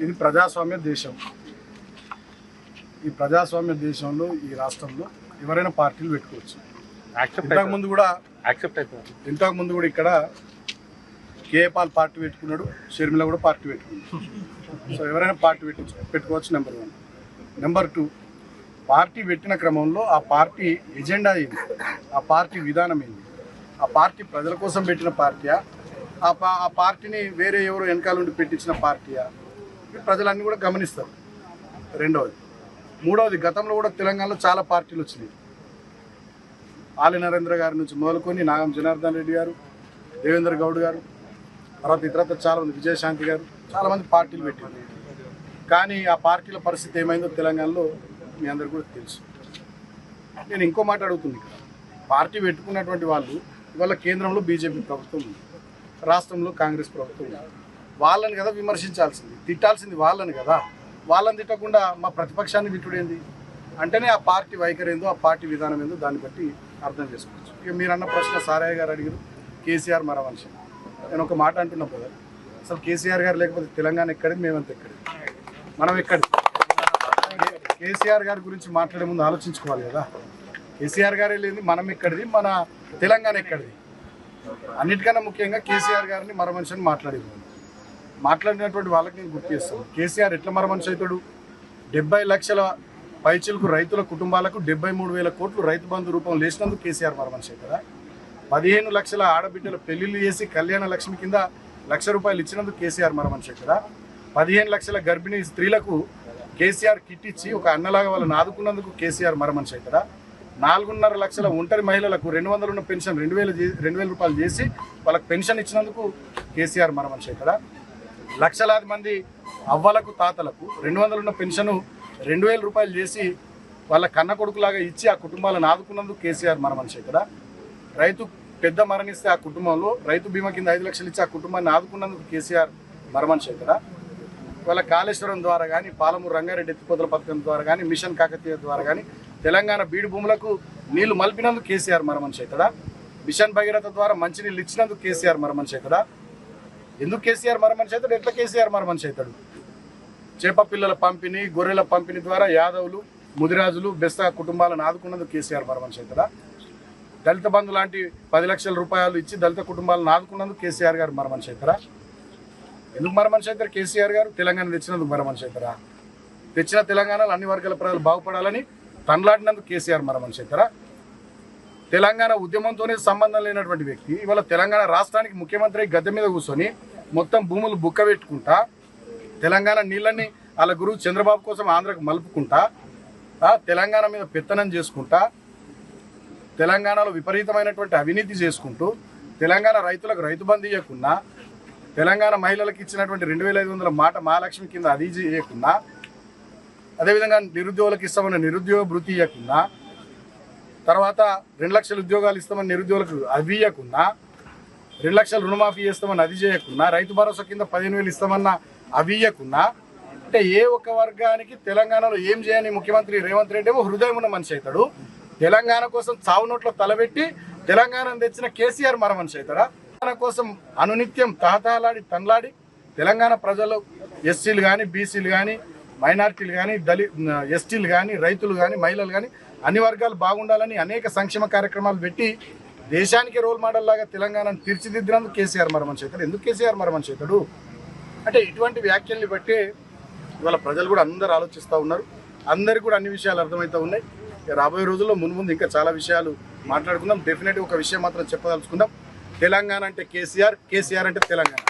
ఇది ప్రజాస్వామ్య దేశం. ఈ ప్రజాస్వామ్య దేశంలో ఈ రాష్ట్రంలో ఎవరైనా పార్టీలు పెట్టుకోవచ్చు. ఇంతకుముందు కూడా ఇక్కడ కేఏపాల్ పార్టీ పెట్టుకున్నాడు, షర్మిల కూడా పార్టీ పెట్టుకున్నాడు. సో ఎవరైనా పార్టీ పెట్టుకోవచ్చు. నెంబర్ 1. నెంబర్ 2, పార్టీ పెట్టిన క్రమంలో ఆ పార్టీ ఎజెండా ఏంది, ఆ పార్టీ విధానం ఏంది, ఆ పార్టీ ప్రజల కోసం పెట్టిన పార్టీయా, ఆ పార్టీని వేరే ఎవరో వెనకాల నుండి పెట్టించిన పార్టీయా, ప్రజలన్నీ కూడా గమనిస్తారు. 2వది. 3వది, గతంలో కూడా తెలంగాణలో చాలా పార్టీలు వచ్చినాయి. ఆలి నరేంద్ర గారి నుంచి మొదలుకొని నాగం జనార్దన్ రెడ్డి గారు, దేవేంద్ర గౌడ్ గారు, తర్వాత ఇతరత్ర చాలామంది, విజయశాంతి గారు, చాలామంది పార్టీలు పెట్టారు. కానీ ఆ పార్టీల పరిస్థితి ఏమైందో తెలంగాణలో మీ అందరికీ కూడా తెలుసు. నేను ఇంకో మాట అడుగుతుంది. పార్టీ పెట్టుకున్నటువంటి వాళ్ళు ఇవాళ కేంద్రంలో బీజేపీ ప్రభుత్వం ఉంది, రాష్ట్రంలో కాంగ్రెస్ ప్రభుత్వం ఉంది. వాళ్ళని కదా విమర్శించాల్సింది, తిట్టాల్సింది వాళ్ళని కదా. వాళ్ళని తిట్టకుండా మా ప్రతిపక్షాన్ని తిట్టుడేంది అంటేనే ఆ పార్టీ వైఖరి ఏందో, ఆ పార్టీ విధానం ఏందో దాన్ని బట్టి అర్థం చేసుకోవచ్చు. ఇక మీరు అన్న ప్రశ్న సారయ్య గారు అడిగారు, కేసీఆర్ మరమనిషి. నేను ఒక మాట అంటున్నా కదా, అసలు కేసీఆర్ గారు లేకపోతే తెలంగాణ ఎక్కడిది, మేమంతా ఎక్కడిది, మనం ఎక్కడిది. కేసీఆర్ గారి గురించి మాట్లాడే ముందు ఆలోచించుకోవాలి కదా. కేసీఆర్ గారే లేదు మనం ఎక్కడిది, మన తెలంగాణ ఎక్కడిది. అన్నిటికన్నా ముఖ్యంగా కేసీఆర్ గారిని మరమనిషి అని మాట్లాడినటువంటి వాళ్ళకి నేను గుర్తు చేస్తాను. కేసీఆర్ ఎట్లా మరమనిషి అవుతాడు? 70 లక్షల పైచిలకు రైతుల కుటుంబాలకు 73,000 కోట్లు రైతు బంధు రూపంలో లేచినందుకు కేసీఆర్ మరమనిషి అవుతారా? 15 లక్షల ఆడబిడ్డల పెళ్లిళ్ళు చేసి కళ్యాణ లక్ష్మి కింద ₹1,00,000 ఇచ్చినందుకు కేసీఆర్ మరమనిషి అవుతారా? 15 లక్షల గర్భిణీ స్త్రీలకు కేసీఆర్ కిట్ ఇచ్చి ఒక అన్నలాగా వాళ్ళని ఆదుకున్నందుకు కేసీఆర్ మరమనిషి అవుతారా? 4.5 లక్షల ఒంటరి మహిళలకు 200 ఉన్న పెన్షన్ 2,000 రూపాయలు చేసి వాళ్ళకి పెన్షన్ ఇచ్చినందుకు కేసీఆర్ మరమనిషి అవుతారా? లక్షలాది మంది అవ్వలకు తాతలకు 200 ఉన్న పెన్షన్ 2,000 రూపాయలు చేసి వాళ్ళ కన్న కొడుకులాగా ఇచ్చి ఆ కుటుంబాలను ఆదుకున్నందుకు కేసీఆర్ మరమనిషి అవుతారా? రైతు పెద్ద మరణిస్తే ఆ కుటుంబంలో రైతు బీమా కింద 5 లక్షలు ఇచ్చి ఆ కుటుంబాన్ని ఆదుకున్నందుకు కేసీఆర్ మరమనిషి అవుతారా? వాళ్ళ కాళేశ్వరం ద్వారా కానీ, పాలమూరు రంగారెడ్డి ఎత్తిపోతల పథకం ద్వారా కానీ, మిషన్ కాకతీయ ద్వారా కానీ తెలంగాణ బీడు భూములకు నీళ్లు మలిపినందుకు కేసీఆర్ మరమనిషి అవుతాడా? మిషన్ భగీరథ ద్వారా మంచినీళ్ళు ఇచ్చినందుకు కేసీఆర్ మరమనిషి అవుతాడా? ఎందుకు కేసీఆర్ మరమనిషి అవుతాడు? ఎట్లా కేసీఆర్ మరమనిషి అవుతాడు? చేప పిల్లల పంపిణీ, గొర్రెల పంపిణీ ద్వారా యాదవులు, ముదిరాజులు, బెస్తా కుటుంబాలను ఆదుకున్నందుకు కేసీఆర్ మరమనిషి అవుతాడా? దళిత బంధు లాంటి 10 లక్షల రూపాయలు ఇచ్చి దళిత కుటుంబాలను ఆదుకున్నందుకు కేసీఆర్ గారు మరమనిషి అవుతారా? ఎందుకు మరమనిషి అవుతారు కేసీఆర్ గారు? తెలంగాణ తెచ్చినందుకు మరమనిషి అవుతారా? తెచ్చిన తెలంగాణలో అన్ని వర్గాల ప్రజలు బాగుపడాలని తనలాడినందుకు కేసీఆర్ మరమనిషి అవుతారా? తెలంగాణ ఉద్యమంతోనే సంబంధం లేనటువంటి వ్యక్తి ఇవాళ తెలంగాణ రాష్ట్రానికి ముఖ్యమంత్రి గద్దె మీద కూర్చొని మొత్తం భూములు బుక్క పెట్టుకుంటా, తెలంగాణ నీళ్ళని వాళ్ళ గురువు చంద్రబాబు కోసం ఆంధ్రకు మలుపుకుంటా, తెలంగాణ మీద పెత్తనం చేసుకుంటా, తెలంగాణలో విపరీతమైనటువంటి అవినీతి చేసుకుంటూ, తెలంగాణ రైతులకు రైతు బంధు ఇవ్వకున్నా, తెలంగాణ మహిళలకు ఇచ్చినటువంటి 2,500 మాట మహాలక్ష్మి కింద అది చేయకున్నా, అదేవిధంగా నిరుద్యోగులకు ఇస్తామన్న నిరుద్యోగ భృతి ఇవ్వకున్నా, తర్వాత 2 లక్షల ఉద్యోగాలు ఇస్తామని నిరుద్యోగులకు అవి ఇవ్వకున్నా, 2 లక్షల రుణమాఫీ చేస్తామని అది చేయకున్నా, రైతు భరోసా కింద 15,000 ఇస్తామన్న అవి ఇవ్వకున్నా, అంటే ఏ ఒక్క వర్గానికి తెలంగాణలో ఏం చేయని ముఖ్యమంత్రి రేవంత్ రెడ్డి ఏమో హృదయం ఉన్న మనిషి అవుతాడు. తెలంగాణ కోసం చావు నోట్లో తలబెట్టి తెలంగాణను తెచ్చిన కేసీఆర్ మరమనిషి అవుతాడా? తెలంగాణ కోసం అనునిత్యం తహతహలాడి తనలాడి తెలంగాణ ప్రజలు ఎస్సీలు కానీ, బీసీలు కానీ, మైనార్టీలు కానీ, ఎస్టీలు కానీ, రైతులు కానీ, మహిళలు కానీ అన్ని వర్గాలు బాగుండాలని అనేక సంక్షేమ కార్యక్రమాలు పెట్టి దేశానికి రోల్ మోడల్ లాగా తెలంగాణను తీర్చిదిద్దినందుకు కేసీఆర్ మరమనిషి అవుతాడు. ఎందుకు కేసీఆర్ మరమనిషి అవుతాడు అంటే ఇటువంటి వ్యాఖ్యల్ని బట్టి ఇవాళ ప్రజలు కూడా అందరూ ఆలోచిస్తూ ఉన్నారు. అందరికీ కూడా అన్ని విషయాలు అర్థమవుతూ ఉన్నాయి. రాబోయే రోజుల్లో ముందు ఇంకా చాలా విషయాలు మాట్లాడుకుందాం. డెఫినెట్గా ఒక విషయం మాత్రం చెప్పదలుచుకుందాం. తెలంగాణ అంటే కేసీఆర్, కేసీఆర్ అంటే తెలంగాణ.